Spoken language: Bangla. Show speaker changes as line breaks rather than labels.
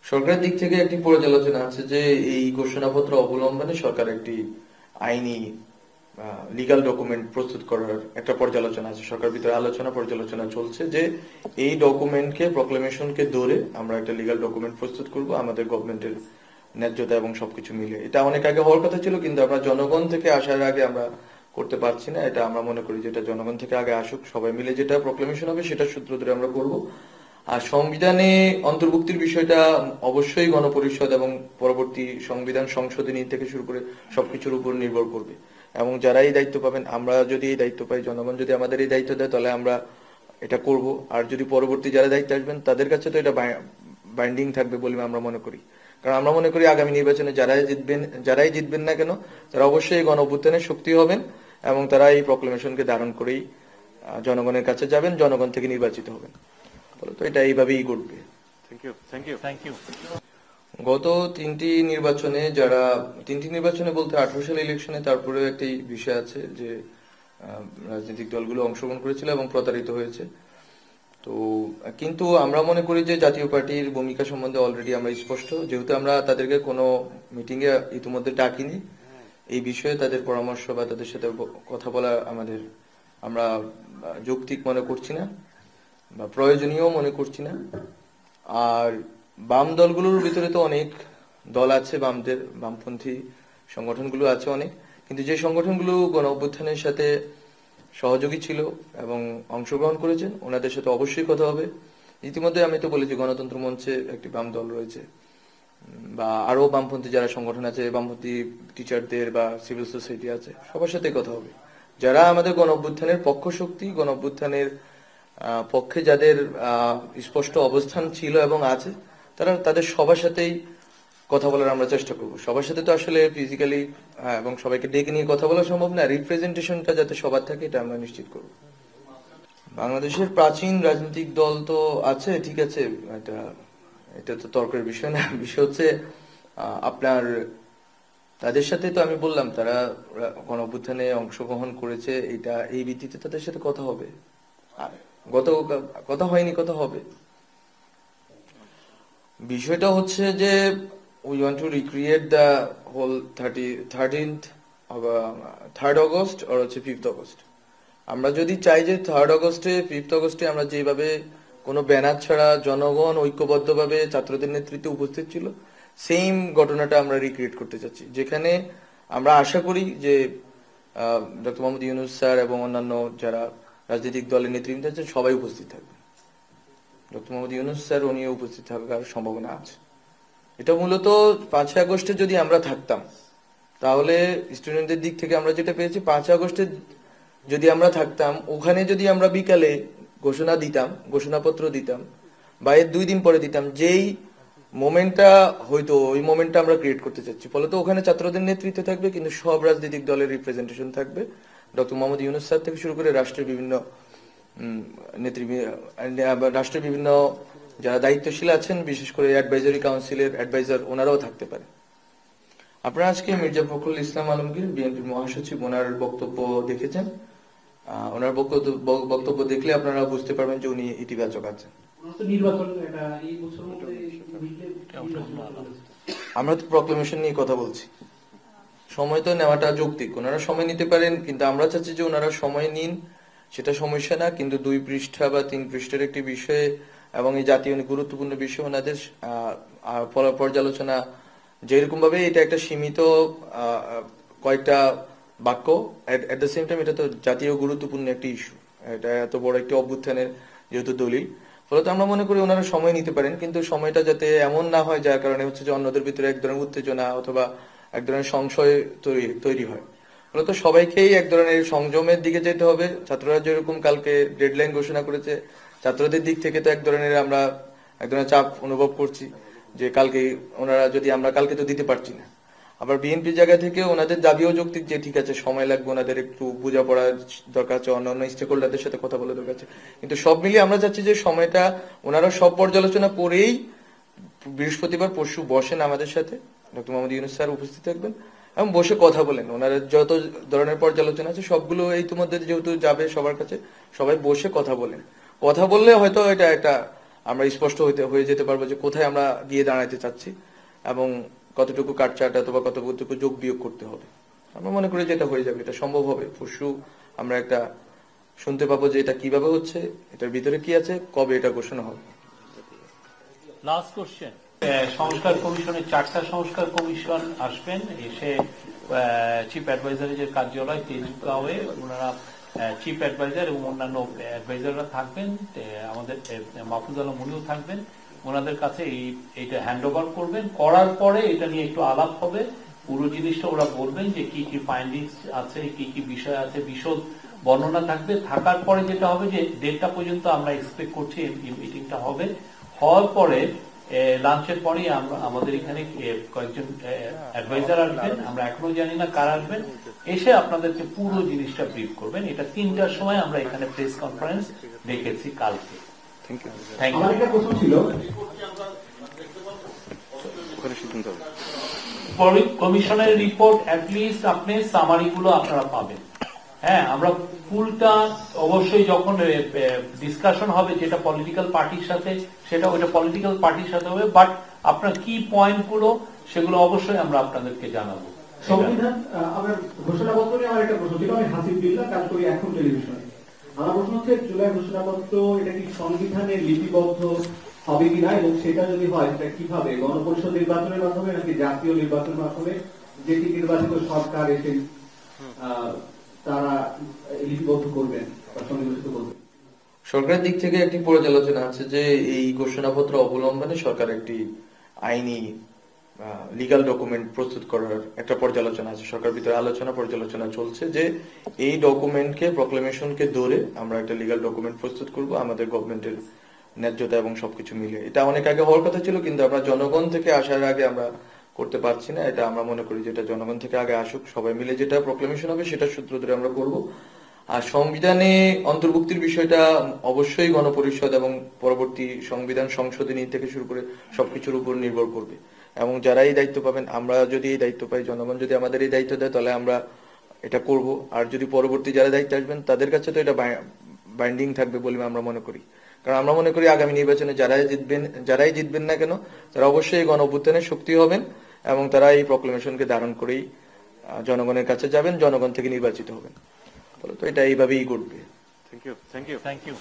সরকারের দিক থেকে একটি পর্যালোচনা আছে যে এই ঘোষণাপত্র অবলম্বনে সরকার একটি আইনি লিগ্যাল ডকুমেন্ট প্রস্তুত করার একটা পর্যালোচনা আছে। সরকার ভিতরে আলোচনা পর্যালোচনা চলছে যে এই ডকুমেন্টকে প্রক্লেমেশনকে ধরে আমরা একটা লিগ্যাল ডকুমেন্ট প্রস্তুত করব আমাদের গভর্নমেন্টের ন্যায্যতা এবং সবকিছু মিলে। এটা অনেক আগে হওয়ার কথা ছিল, কিন্তু আমরা জনগণ থেকে আসার আগে আমরা করতে পারছি না। এটা আমরা মনে করি যেটা জনগণ থেকে আগে আসুক, সবাই মিলে যেটা প্রক্লেমেশন হবে সেটা সূত্র ধরে আমরা করব। আর সংবিধানে অন্তর্ভুক্তির বিষয়টা অবশ্যই গণপরিষদ এবং পরবর্তী সংবিধান সংশোধনী থেকে শুরু করে সবকিছুর উপর নির্ভর করবে। এবং যারা এই দায়িত্ব পাবেন, আমরা যদি এই দায়িত্ব পাই, জনগণ যদি আমাদের এই দায়িত্ব দেয়, তাহলে আমরা এটা করব। আর যদি পরবর্তী যারা দায়িত্ব আসবেন তাদের কাছে তো এটা বাইন্ডিং থাকবে বলে আমরা মনে করি। কারণ আমরা মনে করি আগামী নির্বাচনে যারাই জিতবেন না কেন, তারা অবশ্যই গণ অভ্যুত্থানের শক্তি হবেন এবং তারা এই প্রক্লেমেশনকে ধারণ করেই জনগণের কাছে যাবেন, জনগণ থেকে নির্বাচিত হবেন। তো এটা এইভাবেই ঘটবে।
Thank you.
গত তিনটি নির্বাচনে বলতে 18 সালে ইলেকশনে, তারপরে একটি বিষয় আছে যে রাজনৈতিক দলগুলো অংশগ্রহণ করেছিল এবং প্রতারিত হয়েছে। তো কিন্তু আমরা মনে করি যে জাতীয় পার্টির ভূমিকা সম্বন্ধে অলরেডি আমরা স্পষ্ট, যেহেতু আমরা তাদেরকে কোনো মিটিং এ ইতিমধ্যে ডাকিনি। এই বিষয়ে তাদের পরামর্শ বা তাদের সাথে কথা বলা আমরা যৌক্তিক মনে করছি না বা প্রয়োজনীয় মনে করছি না। আর বাম দলগুলোর ভিতরে তো অনেক দল আছে, বামপন্থী সংগঠনগুলো আছে অনেক, কিন্তু যে সংগঠনগুলো গণ অভ্যুত্থানের সাথে সহযোগী ছিল এবং অংশগ্রহণ করেছেন, ওনাদের সাথে অবশ্যই কথা হবে। ইতিমধ্যে আমি তো বলেছি গণতন্ত্র মঞ্চে একটি বাম দল রয়েছে, বা আরো বামপন্থী যারা সংগঠন আছে, বামপন্থী টিচারদের বা সিভিল সোসাইটি আছে, সবার সাথে কথা হবে। যারা আমাদের গণ অভ্যুত্থানের পক্ষ শক্তি, গণ অভ্যুত্থানের পক্ষে যাদের স্পষ্ট অবস্থান ছিল এবং আছে, তাদের সবার সাথেই কথা বলার আমরা চেষ্টা করব। সবার সাথে তো আসলে ফিজিক্যালি এবং সবাইকে ডেকে নিয়ে কথা বলা সম্ভব না, রিপ্রেজেন্টেশনটা যাতে সবার থাকে এটা আমরা নিশ্চিত করব। বাংলাদেশের প্রাচীন রাজনৈতিক দল তো আছে, ঠিক আছে, এটা তো তর্কের বিষয় না। বিষয় হচ্ছে আপনার তাদের সাথে তো আমি বললাম তারা গণ অভ্যুত্থানে অংশগ্রহণ করেছে, এই ভিত্তিতে তাদের সাথে কথা হবে। আর গত কথা হয়নি, কথা হবে। বিষয়টা হচ্ছে যে we want to recreate the whole 13th of 3rd August or হচ্ছে 5th August। আমরা যদি চাই যে 3rd August-এ 5th August-এ আমরা যেভাবে কোনো ব্যানার ছাড়া জনগণ ঐক্যবদ্ধভাবে ছাত্রদের নেতৃত্বে উপস্থিত ছিল, সেম ঘটনাটা আমরা রিক্রিয়েট করতে চাচ্ছি, যেখানে আমরা আশা করি যে ডক্টর মোহাম্মদ ইউনূস স্যার এবং অন্যান্য যারা রাজনৈতিক দলের নেতৃত্ব আছেন সবাই উপস্থিত থাকবেন। ডক্টর মোহাম্মদ ইউনূস স্যার উনিও উপস্থিত থাকার সম্ভাবনা আছে। এটা মূলত 5 আগস্টে যদি আমরা থাকতাম, তাহলে স্টুডেন্টদের দিক থেকে আমরা যেটা পেয়েছি, 5 আগস্টে যদি আমরা থাকতাম, ওখানে যদি আমরা বিকালে ঘোষণাপত্র দিতাম বা এর 2 দিন পরে দিতাম, যেই মোমেন্টটা হয়তো ওই মোমেন্টটা আমরা ক্রিয়েট করতে চাচ্ছি। ফলে তো ওখানে ছাত্রদের নেতৃত্ব থাকবে, কিন্তু সব রাজনৈতিক দলের রিপ্রেজেন্টেশন থাকবে। ডক্টর মোহাম্মদ ইউনূস স্যার থেকে শুরু করে রাষ্ট্রের বিভিন্ন যারা দায়িত্বশীল আছেন, বিশেষ করে অ্যাডভাইজারি কাউন্সিলের অ্যাডভাইজার, ওনারাও থাকতে পারে। আপনারা আজকে মির্জা ফখরুল ইসলাম আলমগীর, বিএনপির মহাসচিব, ওনার বক্তব্য দেখেছেন। ওনার বক্তব্য দেখলে আপনারা বুঝতে পারবেন যে উনি ইতিবাচক আছেন। আমরা তো প্রক্লেমেশন নিয়ে কথা বলছি, সময় তো নেওয়াটা যৌক্তিক। ওনারা সময় নিতে পারেন, কিন্তু আমরা চাচ্ছি যে ওনারা সময় নিন, সেটা সমস্যা না, কিন্তু 2 পৃষ্ঠা বা 3 পৃষ্ঠার একটি বিষয়ে এবং এই জাতীয় গুরুত্বপূর্ণ বিষয় ওনাদের পর্যালোচনা যেরকম ভাবে, এটা একটা সীমিত কয়েকটা বাক্য, এট দ্য সেম টাইম এটা তো জাতীয় গুরুত্বপূর্ণ একটি ইস্যু, এটা এত বড় একটি অভ্যুত্থানের যেহেতু দলিল। ফলত আমরা মনে করি ওনারা সময় নিতে পারেন, কিন্তু সময়টা যাতে এমন না হয় যার কারণে হচ্ছে যে অন্যদের ভিতরে এক ধরনের উত্তেজনা অথবা এক ধরনের সংশয় তৈরি হয়। ফলত সবাইকেই এক ধরনের সংযমের দিকে যেতে হবে। ছাত্ররা যেরকম কালকে ডেডলাইন ঘোষণা করেছে, ছাত্রদের দিক থেকে তো এক ধরনের আমরা এক ধরনের চাপ অনুভব করছি যে আমরা কালকে তো দিতে পারছি না। আবার বিএনপির জায়গা থেকে ওনাদের দাবিও যৌক্তিক যে ঠিক আছে, সময় লাগবে, ওনাদের একটু বোঝাপড়া দরকার আছে, অন্যান্য স্টেক হোল্ডারদের সাথে কথা বলা দরকার আছে। কিন্তু সব মিলিয়ে আমরা চাচ্ছি যে সময়টা ওনারা সব পর্যালোচনা করেই বৃহস্পতিবার পরশু বসেন আমাদের সাথে, ডক্টর মোহাম্মদ ইউনূস স্যার উপস্থিত থাকবেন এবং বসে কথা বলেন। ওনারা যত ধরনের পর্যালোচনা আছে সবগুলো ইতিমধ্যে যেহেতু যাবে সবার কাছে, সবাই বসে কথা বলেন। কথা বললে হয়তো এটা একটা আমরা স্পষ্ট হয়ে যেতে পারবো যে কোথায় আমরা গিয়ে দাঁড়াতে চাচ্ছি এবং কতটুকু কাটছাট অথবা কতটুকু যোগ বিয়োগ করতে হবে। আমরা মনে করি যে এটা হয়ে যাবে, এটা সম্ভব হবে। পরশু আমরা একটা শুনতে পাবো যে এটা কিভাবে হচ্ছে, এটার ভিতরে কি আছে, কবে এটা ঘোষণা হবে।
Last question.
সংস্কার কমিশনের 4টা সংস্কার কমিশন আসবেন, এসে চিফ অ্যাডভাইজারের যে কার্যালয় তেজগাঁওয়ে ওনারা চিফ অ্যাডভাইজার এবং অন্যান্য অ্যাডভাইজাররা থাকবেন, আমাদের মাহফুজ আলম উনিও থাকবেন। ওনাদের কাছে এইটা হ্যান্ড ওভার করবেন, করার পরে এটা নিয়ে একটু আলাপ হবে, পুরো জিনিসটা ওরা বলবেন যে কি কি ফাইন্ডিংস আছে, কি কি বিষয় আছে, বিশদ বর্ণনা থাকবে। থাকার পরে যেটা হবে যে 1:30 পর্যন্ত আমরা এক্সপেক্ট করছি এই মিটিংটা হবে। হওয়ার পরে লাঞ্চের পরে আমাদের এখানে কয়েকজন অ্যাডভাইজার আসবেন, আমরা এখনো জানি না কারা আসবেন, এসে আপনাদেরকে পুরো জিনিসটা ব্রিফ করবেন। এটা 3টার সময় আমরা এখানে প্রেস কনফারেন্স দেখেছি কালকে।
Thank you.
থ্যাংক
আমার একটা প্রশ্ন ছিল,
ওখানে সিদ্ধান্ত হবে।
ইউ। কমিশনের রিপোর্ট অ্যাটলিস্ট আপনি সামারি গুলো আপনারা পাবেন। হ্যাঁ, আমরা ফুলটা অবশ্যই যখন ডিসকাশন হবে যেটা পলিটিক্যাল পার্টির সাথে, সেটা ওইটা পলিটিক্যাল পার্টির সাথে হবে, বাট আপনার কি পয়েন্ট গুলো সেগুলো অবশ্যই আমরা আপনাদেরকে জানাবো।
সংবিধান আমার ঘোষণাপত্র নিয়ে আমার একটা প্রশ্ন ছিল। আমি হাসিবুল্লাহ, কাজ করি এখন টেলিভিশনে। আমার প্রশ্ন হচ্ছে, জুলাই ঘোষণাপত্র এটা কি সংবিধানে লিপিবদ্ধ হবে কিনা, এবং সেটা যদি হয় সেটা কিভাবে, গণপরিষদ নির্বাচনের মাধ্যমে নাকি জাতীয় নির্বাচনের মাধ্যমে, যেটি নির্বাচিত সরকার এসে তারা লিপিবদ্ধ করবেন বা সন্নিবেশিত করবেন?
সরকারের দিক থেকে একটি পর্যালোচনা আছে যে এই ঘোষণাপত্র অবলম্বনে সরকার একটি আইনি লিগ্যাল ডকুমেন্ট প্রস্তুত করার একটা পর্যালোচনা আছে। সরকার ভিতরে পর্যালোচনা চলছে যে এই ডকুমেন্টকে, প্রক্লেমেশনকে ধরে আমরা একটা লিগ্যাল ডকুমেন্ট প্রস্তুত করব আমাদের গভর্নমেন্টের ন্যায্যতা এবং সবকিছু মিলে। এটা অনেক আগে হওয়ার কথা ছিল, কিন্তু আমরা জনগণ থেকে আসার আগে আমরা করতে পারছি না। এটা আমরা মনে করি যেটা জনগণ থেকে আগে আসুক, সবাই মিলে যেটা প্রক্লেমেশন হবে সেটা সূত্র ধরে আমরা করব। আর সংবিধানে অন্তর্ভুক্তির বিষয়টা অবশ্যই গণপরিষদ এবং পরবর্তী সংবিধান সংশোধনী থেকে শুরু করে সবকিছুর উপর নির্ভর করবে। এবং যারা এই দায়িত্ব পাবেন, আমরা যদি এই দায়িত্ব পাই, জনগণ যদি আমাদের এই দায়িত্ব দেয়, তাহলে আমরা এটা করব। আর যদি পরবর্তী যারা দায়িত্ব আসবেন তাদের কাছে তো এটা বাইন্ডিং থাকবে বলে আমরা মনে করি। কারণ আমরা মনে করি আগামী নির্বাচনে যারাই জিতবেন না কেন, তারা অবশ্যই গণ অভ্যুত্থানের শক্তি হবেন এবং তারা এই প্রক্লেমেশনকে ধারণ করেই জনগণের কাছে যাবেন, জনগণ থেকে নির্বাচিত হবেন। তো এটা এইভাবেই ঘটবে।
Thank you. Thank you.
Thank you.